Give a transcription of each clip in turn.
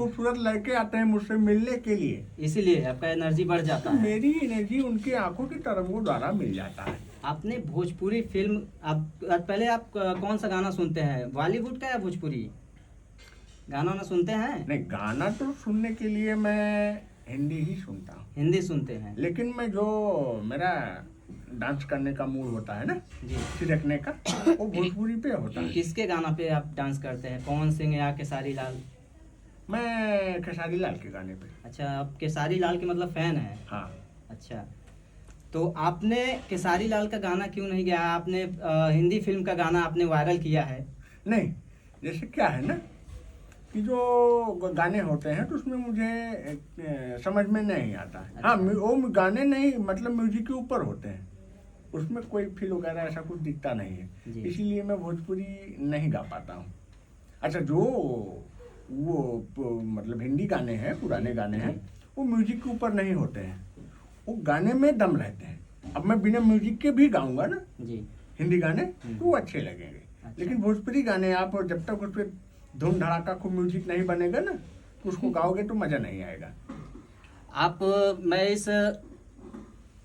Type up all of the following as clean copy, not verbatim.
खूबसूरत लड़के आते हैं मुझसे मिलने के लिए, इसीलिए आपका एनर्जी बढ़ जाता है। मेरी एनर्जी उनकी आंखों की तरंगों द्वारा मिल जाता है। आपने भोजपुरी फिल्म, आप पहले आप कौन सा गाना सुनते हैं, बॉलीवुड का या भोजपुरी गाना ना सुनते हैं? नहीं, गाना तो सुनने के लिए मैं हिंदी ही सुनता हूँ, हिंदी सुनते हैं। लेकिन मैं जो मेरा डांस करने का मूड होता है ना, जी। थिरकने का, वो भोजपुरी पे होता है। किसके गाना पे आप डांस करते हैं, पवन सिंह या खेसारी लाल? मैं खेसारी लाल के गाने पे। अच्छा, आप खेसारी लाल के मतलब फैन हैं? हाँ। अच्छा, तो आपने खेसारी लाल का गाना क्यों नहीं गाया? आपने हिंदी फिल्म का गाना आपने वायरल किया है। नहीं, जैसे क्या है ना कि जो गाने होते हैं तो उसमें मुझे समझ में नहीं आता है। अच्छा। हाँ, वो गाने नहीं, मतलब म्यूजिक के ऊपर होते हैं, उसमें कोई फील वगैरह ऐसा कुछ दिखता नहीं है, जी। इसीलिए मैं भोजपुरी नहीं गा पाता हूँ। अच्छा, जो वो मतलब हिंदी गाने हैं, पुराने जी, गाने हैं, जी। वो म्यूजिक के ऊपर नहीं होते हैं, वो गाने में दम रहते हैं। अब मैं बिना म्यूजिक के भी गाऊंगा ना जी। हिंदी गाने तो वो अच्छे लगेंगे, अच्छा। लेकिन भोजपुरी गाने आप जब तक उस पर धूम धड़ाका खूब म्यूजिक नहीं बनेगा ना तो उसको गाओगे तो मजा नहीं आएगा। आप, मैं इस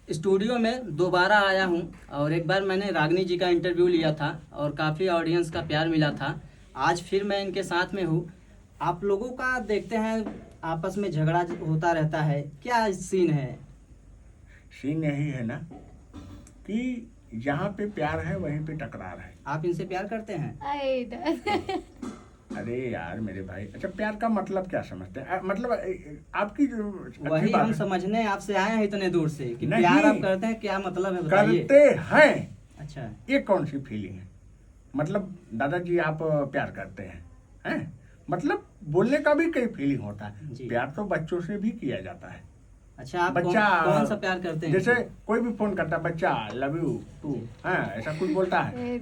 स्टूडियो में दोबारा आया हूँ और एक बार मैंने रागनी जी का इंटरव्यू लिया था और काफ़ी ऑडियंस का प्यार मिला था। आज फिर मैं इनके साथ में हूँ। आप लोगों का देखते हैं आपस में झगड़ा होता रहता है, क्या सीन है? सीन यही है ना कि जहाँ पे प्यार है वहीं पे टकरार है। आप इनसे प्यार करते हैं? अरे यार मेरे भाई, अच्छा प्यार का मतलब क्या समझते हैं? मतलब आपकी जो अच्छी वही बात हम है। समझने आपसे आए हैं इतने दूर से कि नहीं, प्यार आप करते हैं, क्या मतलब है बताइए। करते हैं। अच्छा। ये कौन सी फीलिंग है? मतलब दादाजी आप प्यार करते हैं? मतलब बोलने का भी कई फीलिंग होता है। जी। प्यार तो बच्चों से भी किया जाता है। अच्छा, आप बच्चा कौन सा प्यार करते हैं? जैसे कोई भी फोन करता है, बच्चा लव यू टू, जी। हाँ ऐसा कुछ बोलता है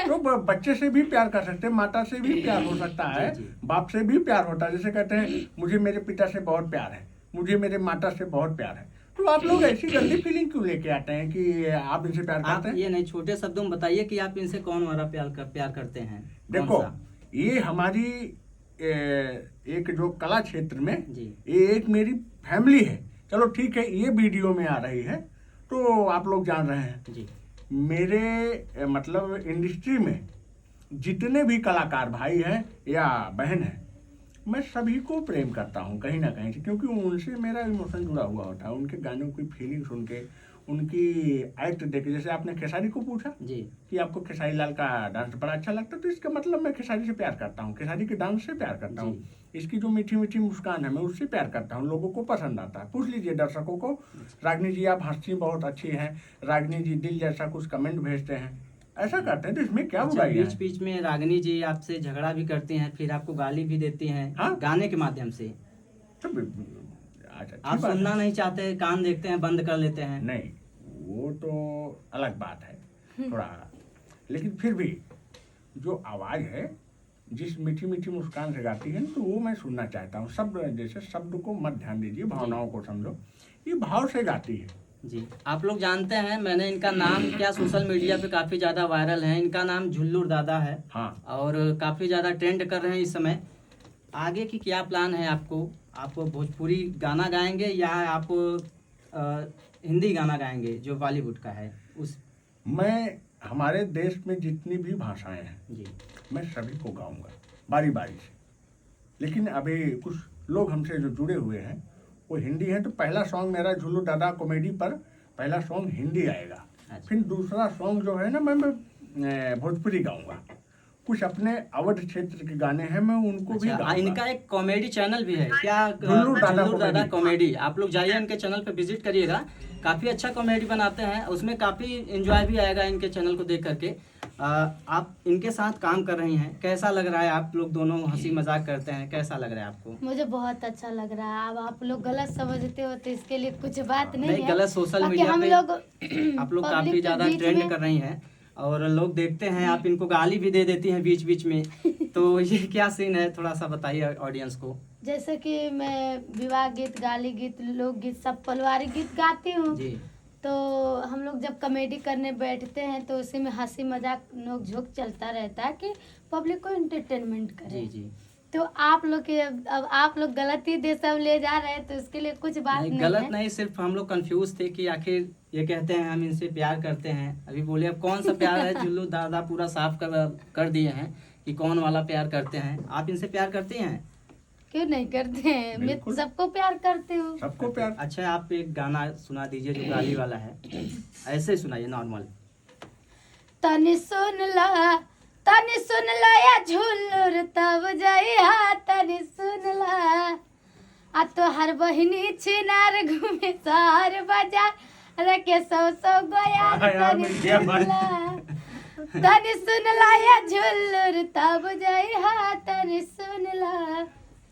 तो बच्चे से भी प्यार कर सकते हैं, माता से भी प्यार हो सकता है, जी, जी। बाप से भी प्यार होता है। जैसे कहते हैं मुझे मेरे पिता से बहुत प्यार है, मुझे मेरे माता से बहुत प्यार है। तो आप लोग ऐसी गंदी फीलिंग क्यों लेके आते हैं कि आप इनसे प्यार आप करते हैं? ये नहीं, छोटे शब्दों में बताइए कि आप इनसे कौन वाला प्यार करते हैं, कौन देखो, सा? ये हमारी एक जो कला क्षेत्र में जी। ये एक मेरी फैमिली है। चलो ठीक है, ये वीडियो में आ रही है तो आप लोग जान रहे हैं। जी। मेरे मतलब इंडस्ट्री में जितने भी कलाकार भाई हैं या बहन हैं, मैं सभी को प्रेम करता हूँ कहीं ना कहीं से, क्योंकि उनसे मेरा इमोशन जुड़ा हुआ होता है। उनके गानों की फीलिंग सुन के, उनकी एक्ट देख के, जैसे आपने खेसारी को पूछा जी। कि आपको खेसारी लाल का डांस बड़ा अच्छा लगता है, तो इसका मतलब मैं खेसारी से प्यार करता हूँ, खेसारी के डांस से प्यार करता हूँ, इसकी जो मीठी मीठी मुस्कान है मैं उससे प्यार करता हूँ, लोगों को पसंद आता है। पूछ लीजिए दर्शकों को, रागनी जी आप हंसती बहुत अच्छी हैं, रागनी जी दिल जैसा कुछ कमेंट भेजते हैं, ऐसा करते हैं, तो इसमें क्या अच्छा, बुराई बीच है? बीच में रागिनी जी आपसे झगड़ा भी करती हैं, फिर आपको गाली भी देती हैं। हाँ? गाने के माध्यम से तो आज अच्छी आप बात सुनना है। नहीं चाहते, कान देखते हैं, बंद कर लेते हैं। नहीं, वो तो अलग बात है थोड़ा, लेकिन फिर भी जो आवाज है, जिस मीठी मीठी मुस्कान से गाती है तो वो मैं सुनना चाहता हूँ। शब्द, जैसे शब्द को मत ध्यान दीजिए, भावनाओं को समझो, ये भाव से गाती है। जी। आप लोग जानते हैं, मैंने इनका नाम क्या सोशल मीडिया पे काफ़ी ज़्यादा वायरल है, इनका नाम झुल्लू दादा है। हाँ। और काफ़ी ज़्यादा ट्रेंड कर रहे हैं इस समय। आगे की क्या प्लान है आपको? आप भोजपुरी गाना गाएंगे या आप हिंदी गाना गाएंगे जो बॉलीवुड का है उस? मैं हमारे देश में जितनी भी भाषाएं हैं जी। मैं सभी को गाऊंगा बारी बारी से, लेकिन अभी कुछ लोग हमसे जो जुड़े हुए हैं वो हिंदी हैं, तो पहला सॉन्ग मेरा झुल्लू दादा कॉमेडी पर पहला सॉन्ग हिंदी आएगा। अच्छा। फिर दूसरा सॉन्ग जो है ना मैं भोजपुरी गाऊंगा। कुछ अपने अवध क्षेत्र के गाने हैं, मैं उनको भी अच्छा, गाऊंगा। इनका एक कॉमेडी चैनल भी है क्या, झुल्लू दादा दादा कॉमेडी। कॉमेडी? आप लोग जाइए इनके चैनल पे विजिट करिएगा, काफ़ी अच्छा कॉमेडी बनाते हैं, उसमें काफ़ी एंजॉय भी आएगा इनके चैनल को देख करके। आप इनके साथ काम कर रही हैं, कैसा लग रहा है? आप लोग दोनों हंसी मजाक करते हैं, कैसा लग रहा है आपको? मुझे बहुत अच्छा लग रहा है। अब आप लोग गलत समझते हो तो इसके लिए कुछ बात नहीं है। गलत सोशल बाकी मीडिया हम पे लोग आप लोग पब्लिक काफी के ज्यादा बीच ट्रेंड में कर रही हैं और लोग देखते हैं, आप इनको गाली भी दे देती हैं बीच बीच में, तो ये क्या सीन है, थोड़ा सा बताइए ऑडियंस को। जैसे कि मैं विवाह गीत, गाली गीत, लोकगीत, सब पारिवारिक गीत गाती हूँ। जी। तो हम लोग जब कॉमेडी करने बैठते हैं तो उसी में हंसी मजाक नोक झोंक चलता रहता है कि पब्लिक को एंटरटेनमेंट जी। करें। जी। तो आप लोग के अब आप लोग गलती दे सब ले जा रहे हैं तो उसके लिए कुछ बात नहीं, नहीं गलत है। नहीं, सिर्फ हम लोग कंफ्यूज थे कि आखिर ये कहते हैं हम इनसे प्यार करते हैं। अभी बोले अब कौन सा प्यार है, झुल्लू दादा पूरा साफ कर दिए हैं कि कौन वाला प्यार करते हैं। आप इनसे प्यार करती हैं? क्यों नहीं करते हैं, मैं बिल्कुल। सबको प्यार करती हूँ। सबको प्यार। अच्छा, आप एक गाना सुना दीजिए जो गाली वाला है, ऐसे ही सुनाइए नॉर्मल। तनी सुन ला या झुल्लुर तब जइहा, तनी सुन ला। आ तो हर बहिनी छिनार घूमे शहर बाजार रखे सौ गया, तनी सुन ला। तनी सुन ला या झुल्लुर तब जइहा, तनी सुन ला।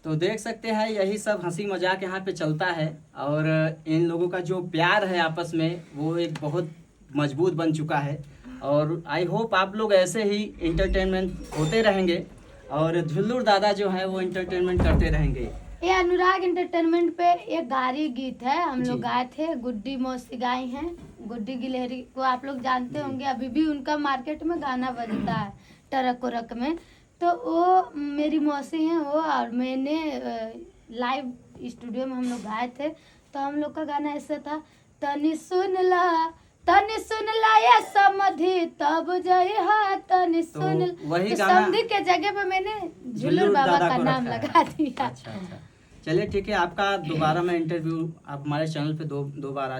तो देख सकते हैं यही सब हंसी मजाक यहाँ पे चलता है, और इन लोगों का जो प्यार है आपस में वो एक बहुत मजबूत बन चुका है। और आई होप आप लोग ऐसे ही इंटरटेनमेंट होते रहेंगे और झुल्लुर दादा जो है वो इंटरटेनमेंट करते रहेंगे। ये अनुराग एंटरटेनमेंट पे एक गारी गीत है, हम लोग जी। गाए थे, गुड्डी मौसी गाई हैं। गुड्डी गिलहरी को आप लोग जानते होंगे, अभी भी उनका मार्केट में गाना बजता है टरक उरक में। तो वो मेरी मौसी हैं वो, और मैंने लाइव स्टूडियो में हम लोग गाए थे। तो हम लोग का गाना ऐसा था, तनी सुन ला या समधि तब जइहा, तनी तो सुन वही तो गाना समधि के जगह पे मैंने झुल्लुर झुल्लुर बाबा दादा का को नाम रखा है। लगा दिया। अच्छा, चलिए ठीक है, आपका दोबारा मैं इंटरव्यू आप हमारे चैनल पे दो बार